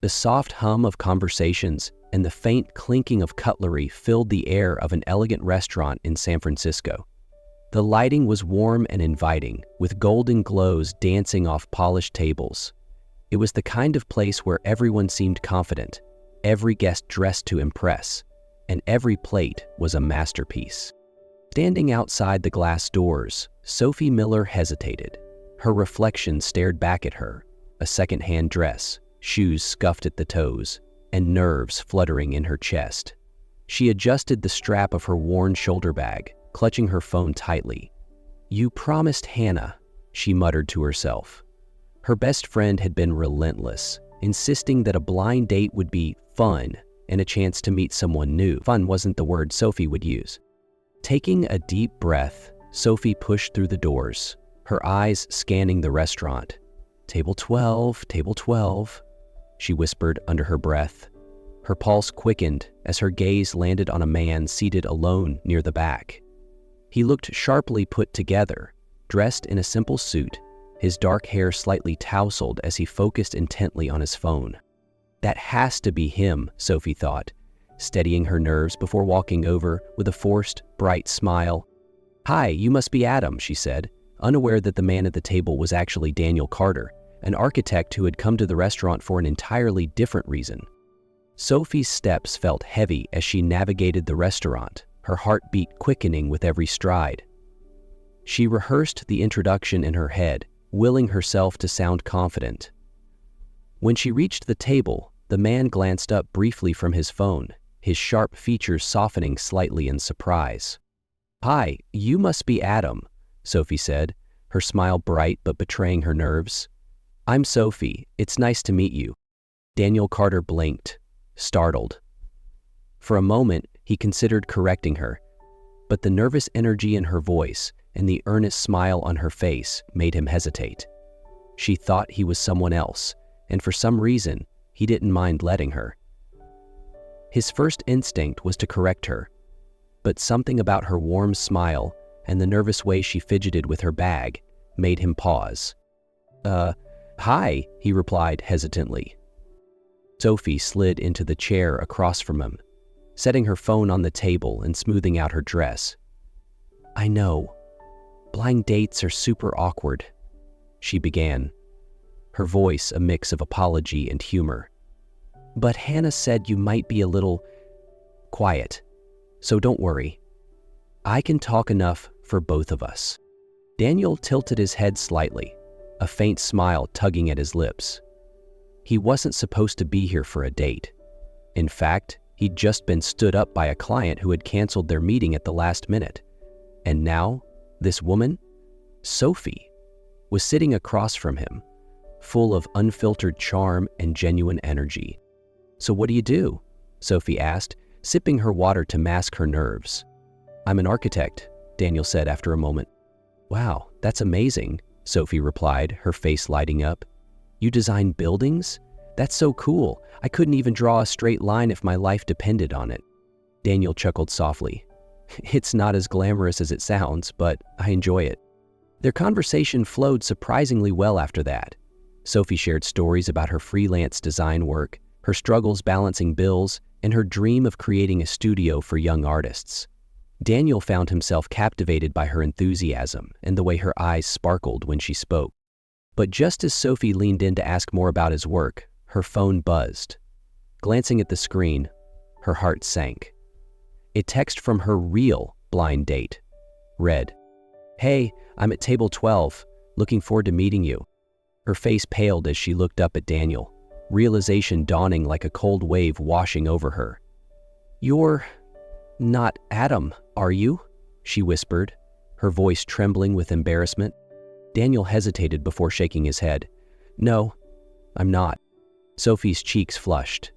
The soft hum of conversations and the faint clinking of cutlery filled the air of an elegant restaurant in San Francisco. The lighting was warm and inviting, with golden glows dancing off polished tables. It was the kind of place where everyone seemed confident, every guest dressed to impress, and every plate was a masterpiece. Standing outside the glass doors, Sophie Miller hesitated. Her reflection stared back at her, a second-hand dress, shoes scuffed at the toes, and nerves fluttering in her chest. She adjusted the strap of her worn shoulder bag, clutching her phone tightly. "You promised Hannah," she muttered to herself. Her best friend had been relentless, insisting that a blind date would be fun and a chance to meet someone new. Fun wasn't the word Sophie would use. Taking a deep breath, Sophie pushed through the doors, her eyes scanning the restaurant. "Table 12, table 12, she whispered under her breath. Her pulse quickened as her gaze landed on a man seated alone near the back. He looked sharply put together, dressed in a simple suit, his dark hair slightly tousled as he focused intently on his phone. That has to be him, Sophie thought, steadying her nerves before walking over with a forced, bright smile. "Hi, you must be Adam," she said, unaware that the man at the table was actually Daniel Carter, an architect who had come to the restaurant for an entirely different reason. Sophie's steps felt heavy as she navigated the restaurant, her heartbeat quickening with every stride. She rehearsed the introduction in her head, willing herself to sound confident. When she reached the table, the man glanced up briefly from his phone, his sharp features softening slightly in surprise. "Hi, you must be Adam," Sophie said, her smile bright but betraying her nerves. "I'm Sophie. It's nice to meet you." Daniel Carter blinked, startled. For a moment, he considered correcting her, but the nervous energy in her voice and the earnest smile on her face made him hesitate. She thought he was someone else, and for some reason, he didn't mind letting her. His first instinct was to correct her, but something about her warm smile and the nervous way she fidgeted with her bag made him pause. Hi, he replied hesitantly. Sophie slid into the chair across from him, setting her phone on the table and smoothing out her dress. "I know. Blind dates are super awkward," she began, her voice a mix of apology and humor. "But Hannah said you might be a little quiet, so don't worry. I can talk enough for both of us." Daniel tilted his head slightly, a faint smile tugging at his lips. He wasn't supposed to be here for a date. In fact, he'd just been stood up by a client who had canceled their meeting at the last minute. And now, this woman, Sophie, was sitting across from him, full of unfiltered charm and genuine energy. "So what do you do?" Sophie asked, sipping her water to mask her nerves. "I'm an architect," Daniel said after a moment. "Wow, that's amazing," Sophie replied, her face lighting up. "You design buildings? That's so cool. I couldn't even draw a straight line if my life depended on it." Daniel chuckled softly. "It's not as glamorous as it sounds, but I enjoy it." Their conversation flowed surprisingly well after that. Sophie shared stories about her freelance design work, her struggles balancing bills, and her dream of creating a studio for young artists. Daniel found himself captivated by her enthusiasm and the way her eyes sparkled when she spoke. But just as Sophie leaned in to ask more about his work, her phone buzzed. Glancing at the screen, her heart sank. A text from her real blind date read, "Hey, I'm at table 12, looking forward to meeting you." Her face paled as she looked up at Daniel, realization dawning like a cold wave washing over her. "You're not Adam, are you?" she whispered, her voice trembling with embarrassment. Daniel hesitated before shaking his head. "No, I'm not." Sophie's cheeks flushed.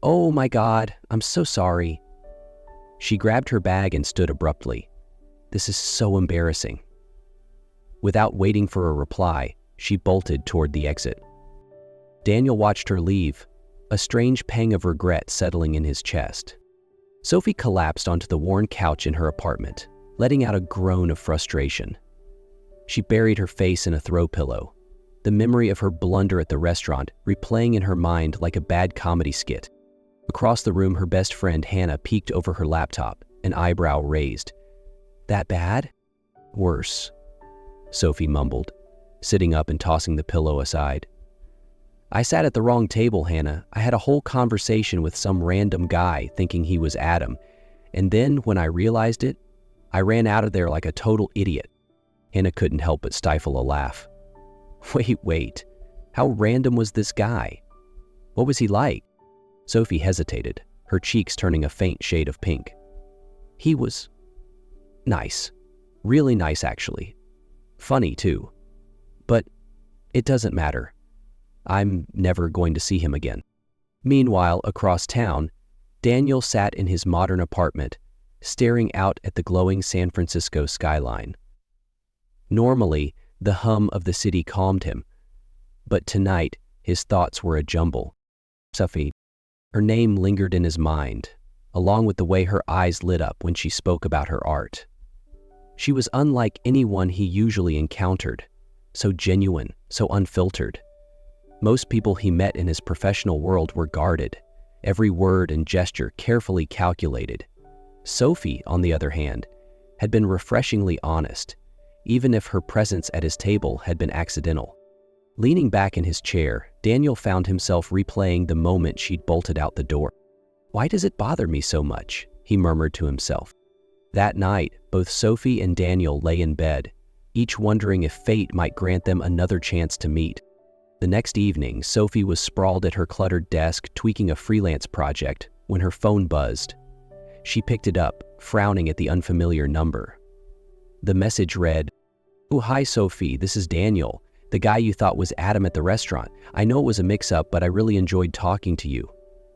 Oh my God, I'm so sorry." She grabbed her bag and stood abruptly. "This is so embarrassing." Without waiting for a reply, she bolted toward the exit. Daniel watched her leave, a strange pang of regret settling in his chest. Sophie collapsed onto the worn couch in her apartment, letting out a groan of frustration. She buried her face in a throw pillow, the memory of her blunder at the restaurant replaying in her mind like a bad comedy skit. Across the room, her best friend Hannah peeked over her laptop, an eyebrow raised. "That bad?" "Worse," Sophie mumbled, sitting up and tossing the pillow aside. "I sat at the wrong table, Hannah. I had a whole conversation with some random guy thinking he was Adam, and then when I realized it, I ran out of there like a total idiot." Hannah couldn't help but stifle a laugh. Wait. How random was this guy? What was he like?" Sophie hesitated, her cheeks turning a faint shade of pink. "He was nice. Really nice, actually. Funny, too. But it doesn't matter. I'm never going to see him again." Meanwhile, across town, Daniel sat in his modern apartment, staring out at the glowing San Francisco skyline. Normally, the hum of the city calmed him, but tonight his thoughts were a jumble. Sophie, her name lingered in his mind, along with the way her eyes lit up when she spoke about her art. She was unlike anyone he usually encountered, so genuine, so unfiltered. Most people he met in his professional world were guarded, every word and gesture carefully calculated. Sophie, on the other hand, had been refreshingly honest, even if her presence at his table had been accidental. Leaning back in his chair, Daniel found himself replaying the moment she'd bolted out the door. "Why does it bother me so much?" he murmured to himself. That night, both Sophie and Daniel lay in bed, each wondering if fate might grant them another chance to meet. The next evening, Sophie was sprawled at her cluttered desk tweaking a freelance project when her phone buzzed. She picked it up, frowning at the unfamiliar number. The message read, "Oh, hi Sophie, this is Daniel, the guy you thought was Adam at the restaurant. I know it was a mix-up, but I really enjoyed talking to you.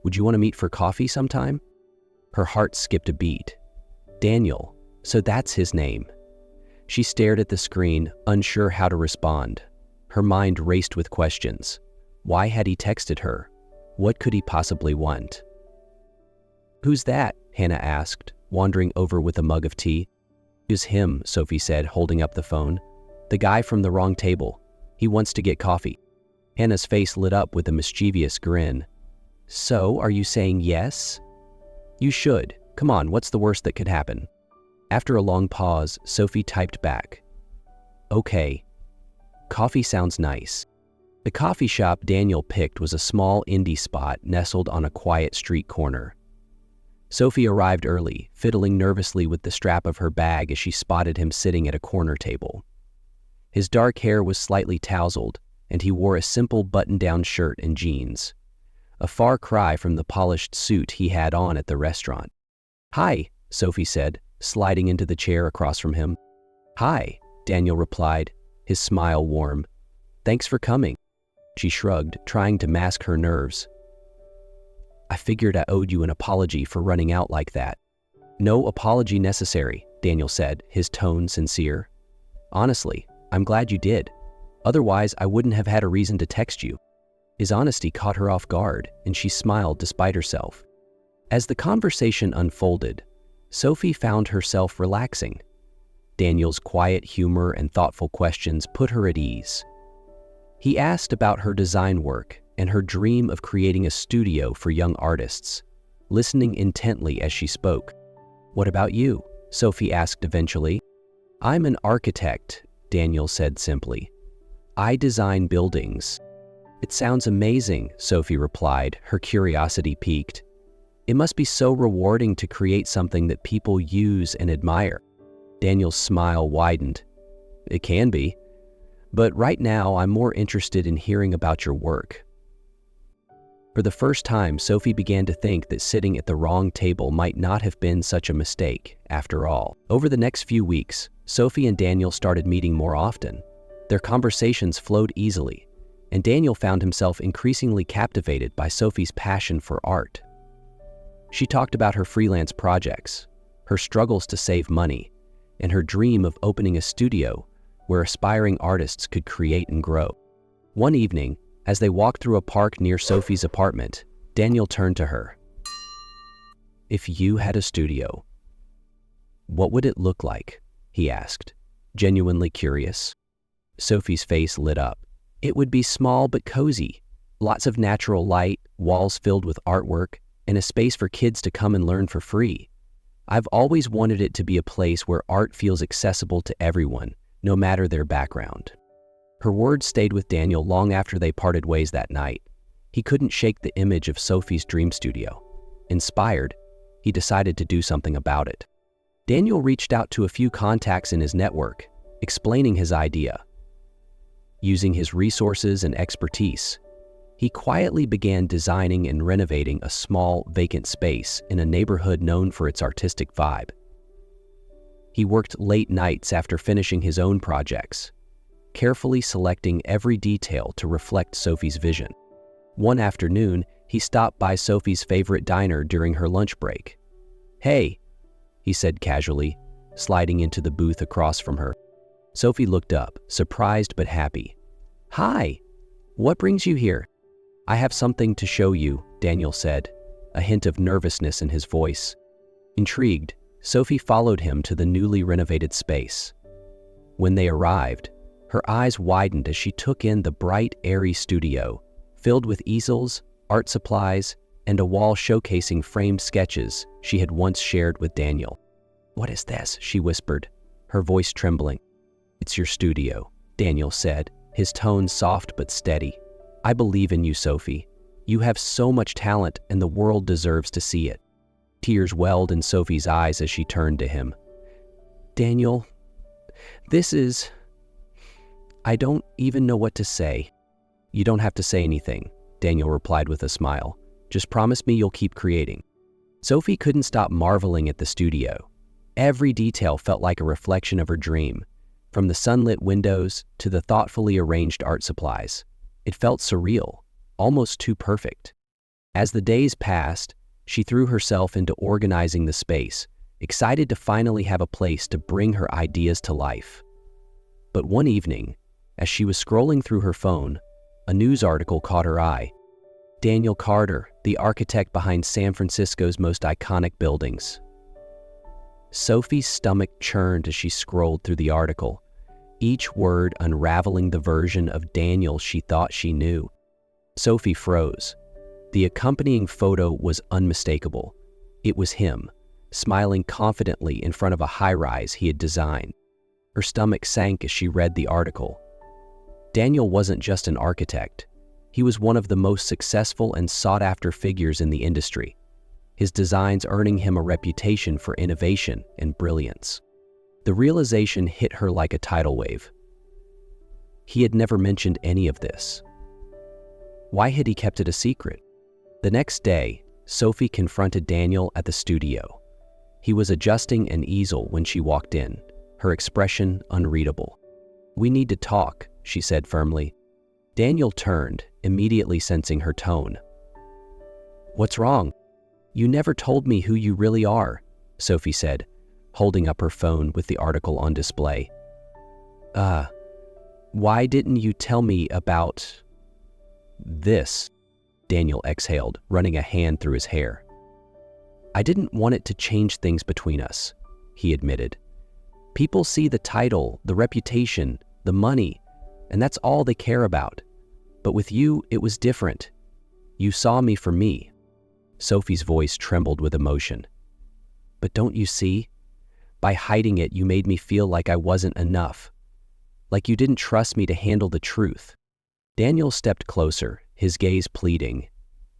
Would you want to meet for coffee sometime?" Her heart skipped a beat. Daniel, so that's his name. She stared at the screen, unsure how to respond. Her mind raced with questions. Why had he texted her? What could he possibly want? "Who's that?" Hannah asked, wandering over with a mug of tea. "It's him," Sophie said, holding up the phone. "The guy from the wrong table. He wants to get coffee." Hannah's face lit up with a mischievous grin. "So, are you saying yes?" "You should. Come on, what's the worst that could happen?" After a long pause, Sophie typed back, "Okay. Coffee sounds nice." The coffee shop Daniel picked was a small indie spot nestled on a quiet street corner. Sophie arrived early, fiddling nervously with the strap of her bag as she spotted him sitting at a corner table. His dark hair was slightly tousled, and he wore a simple button-down shirt and jeans, a far cry from the polished suit he had on at the restaurant. "Hi," Sophie said, sliding into the chair across from him. "Hi," Daniel replied, his smile warm. "Thanks for coming." She shrugged, trying to mask her nerves. "I figured I owed you an apology for running out like that." "No apology necessary," Daniel said, his tone sincere. "Honestly, I'm glad you did. Otherwise, I wouldn't have had a reason to text you." His honesty caught her off guard, and she smiled despite herself. As the conversation unfolded, Sophie found herself relaxing. Daniel's quiet humor and thoughtful questions put her at ease. He asked about her design work and her dream of creating a studio for young artists, listening intently as she spoke. "What about you?" Sophie asked eventually. "I'm an architect," Daniel said simply. "I design buildings." "It sounds amazing," Sophie replied, her curiosity piqued. "It must be so rewarding to create something that people use and admire." Daniel's smile widened. "It can be. But right now, I'm more interested in hearing about your work." For the first time, Sophie began to think that sitting at the wrong table might not have been such a mistake, after all. Over the next few weeks, Sophie and Daniel started meeting more often. Their conversations flowed easily, and Daniel found himself increasingly captivated by Sophie's passion for art. She talked about her freelance projects, her struggles to save money, and her dream of opening a studio where aspiring artists could create and grow. One evening, as they walked through a park near Sophie's apartment, Daniel turned to her. "If you had a studio, what would it look like?" he asked, genuinely curious. Sophie's face lit up. It would be small but cozy, lots of natural light, walls filled with artwork, and a space for kids to come and learn for free. I've always wanted it to be a place where art feels accessible to everyone, no matter their background. Her words stayed with Daniel long after they parted ways that night. He couldn't shake the image of Sophie's dream studio. Inspired, he decided to do something about it. Daniel reached out to a few contacts in his network, explaining his idea. Using his resources and expertise, he quietly began designing and renovating a small, vacant space in a neighborhood known for its artistic vibe. He worked late nights after finishing his own projects, carefully selecting every detail to reflect Sophie's vision. One afternoon, he stopped by Sophie's favorite diner during her lunch break. "Hey," he said casually, sliding into the booth across from her. Sophie looked up, surprised but happy. "Hi, what brings you here?" "I have something to show you," Daniel said, a hint of nervousness in his voice. Intrigued, Sophie followed him to the newly renovated space. When they arrived, her eyes widened as she took in the bright, airy studio, filled with easels, art supplies, and a wall showcasing framed sketches she had once shared with Daniel. "What is this?" she whispered, her voice trembling. "It's your studio," Daniel said, his tone soft but steady. "I believe in you, Sophie. You have so much talent and the world deserves to see it." Tears welled in Sophie's eyes as she turned to him. "Daniel, I don't even know what to say." "You don't have to say anything," Daniel replied with a smile. "Just promise me you'll keep creating." Sophie couldn't stop marveling at the studio. Every detail felt like a reflection of her dream, from the sunlit windows to the thoughtfully arranged art supplies. It felt surreal, almost too perfect. As the days passed, she threw herself into organizing the space, excited to finally have a place to bring her ideas to life. But one evening, as she was scrolling through her phone, a news article caught her eye. Daniel Carter, the architect behind San Francisco's most iconic buildings. Sophie's stomach churned as she scrolled through the article, each word unraveling the version of Daniel she thought she knew. Sophie froze. The accompanying photo was unmistakable. It was him, smiling confidently in front of a high-rise he had designed. Her stomach sank as she read the article. Daniel wasn't just an architect. He was one of the most successful and sought-after figures in the industry, his designs earning him a reputation for innovation and brilliance. The realization hit her like a tidal wave. He had never mentioned any of this. Why had he kept it a secret? The next day, Sophie confronted Daniel at the studio. He was adjusting an easel when she walked in, her expression unreadable. "We need to talk," she said firmly. Daniel turned, immediately sensing her tone. "What's wrong? You never told me who you really are," Sophie said, holding up her phone with the article on display. Why didn't you tell me about this?" Daniel exhaled, running a hand through his hair. "I didn't want it to change things between us," he admitted. "People see the title, the reputation, the money, and that's all they care about. But with you, it was different. You saw me for me." Sophie's voice trembled with emotion. "But don't you see? By hiding it, you made me feel like I wasn't enough. Like you didn't trust me to handle the truth." Daniel stepped closer, his gaze pleading.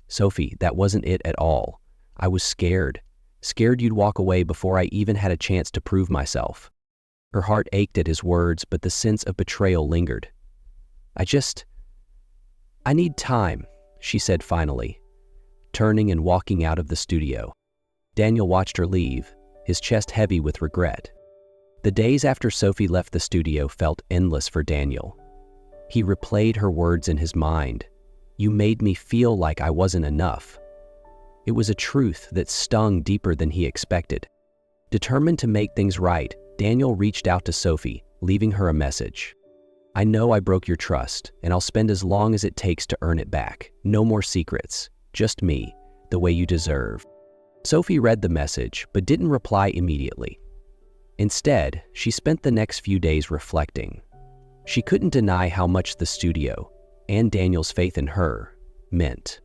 "Sophie, that wasn't it at all. I was scared you'd walk away before I even had a chance to prove myself." Her heart ached at his words, but the sense of betrayal lingered. I need time," she said finally, turning and walking out of the studio. Daniel watched her leave, his chest heavy with regret. The days after Sophie left the studio felt endless for Daniel. He replayed her words in his mind. "You made me feel like I wasn't enough." It was a truth that stung deeper than he expected. Determined to make things right, Daniel reached out to Sophie, leaving her a message. "I know I broke your trust, and I'll spend as long as it takes to earn it back. No more secrets, just me, the way you deserve." Sophie read the message, but didn't reply immediately. Instead, she spent the next few days reflecting. She couldn't deny how much the studio, and Daniel's faith in her meant.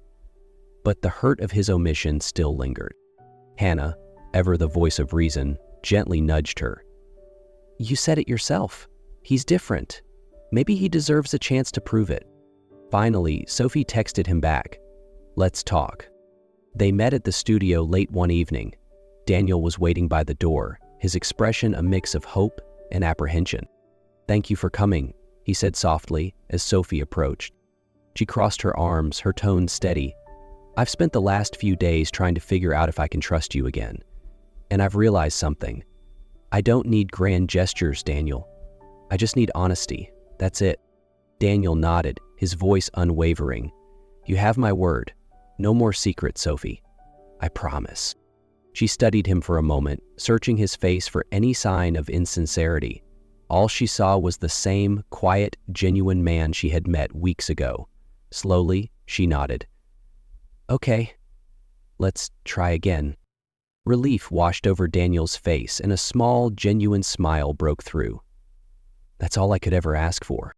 But the hurt of his omission still lingered. Hannah, ever the voice of reason, gently nudged her. "You said it yourself. He's different. Maybe he deserves a chance to prove it." Finally, Sophie texted him back, "Let's talk." They met at the studio late one evening. Daniel was waiting by the door, his expression a mix of hope and apprehension. "Thank you for coming," he said softly as Sophie approached. She crossed her arms, her tone steady. "I've spent the last few days trying to figure out if I can trust you again. And I've realized something. I don't need grand gestures, Daniel. I just need honesty. That's it." Daniel nodded, his voice unwavering. "You have my word. No more secrets, Sophie. I promise." She studied him for a moment, searching his face for any sign of insincerity. All she saw was the same quiet, genuine man she had met weeks ago. Slowly, she nodded. "Okay, let's try again." Relief washed over Daniel's face, and a small, genuine smile broke through. "That's all I could ever ask for."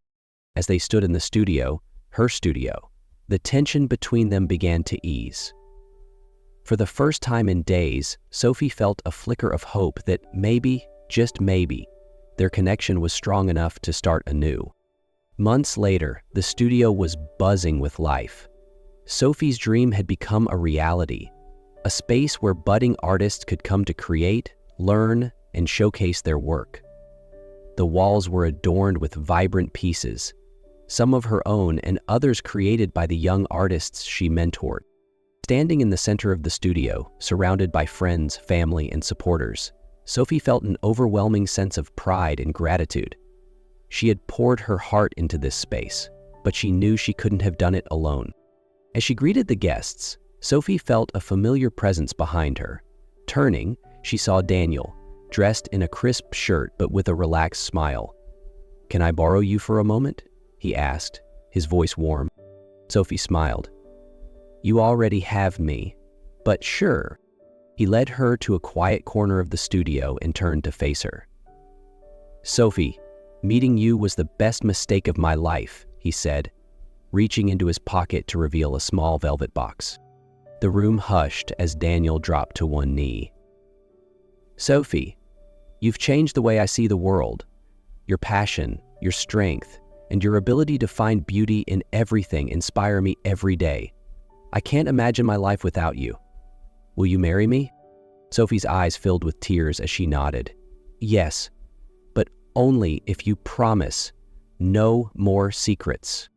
As they stood in the studio, her studio, the tension between them began to ease. For the first time in days, Sophie felt a flicker of hope that maybe, just maybe, their connection was strong enough to start anew. Months later, the studio was buzzing with life. Sophie's dream had become a reality, a space where budding artists could come to create, learn, and showcase their work. The walls were adorned with vibrant pieces, some of her own and others created by the young artists she mentored. Standing in the center of the studio, surrounded by friends, family, and supporters, Sophie felt an overwhelming sense of pride and gratitude. She had poured her heart into this space, but she knew she couldn't have done it alone. As she greeted the guests, Sophie felt a familiar presence behind her. Turning, she saw Daniel, dressed in a crisp shirt but with a relaxed smile. "Can I borrow you for a moment?" he asked, his voice warm. Sophie smiled. "You already have me, but sure." He led her to a quiet corner of the studio and turned to face her. "Sophie, meeting you was the best mistake of my life," he said, reaching into his pocket to reveal a small velvet box. The room hushed as Daniel dropped to one knee. "Sophie, you've changed the way I see the world. Your passion, your strength, and your ability to find beauty in everything inspire me every day. I can't imagine my life without you. Will you marry me?" Sophie's eyes filled with tears as she nodded. "Yes, but only if you promise no more secrets."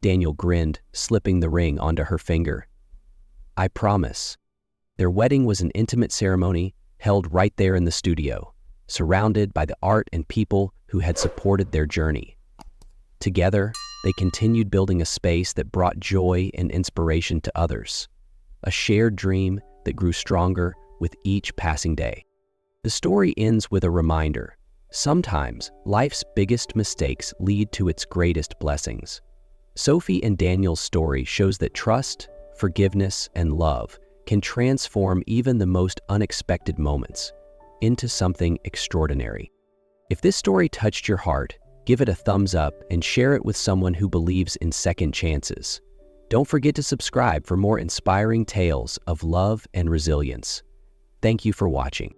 Daniel grinned, slipping the ring onto her finger. "I promise." Their wedding was an intimate ceremony held right there in the studio, surrounded by the art and people who had supported their journey. Together, they continued building a space that brought joy and inspiration to others, a shared dream that grew stronger with each passing day. The story ends with a reminder. Sometimes, life's biggest mistakes lead to its greatest blessings. Sophie and Daniel's story shows that trust, forgiveness, and love can transform even the most unexpected moments into something extraordinary. If this story touched your heart, give it a thumbs up and share it with someone who believes in second chances. Don't forget to subscribe for more inspiring tales of love and resilience. Thank you for watching.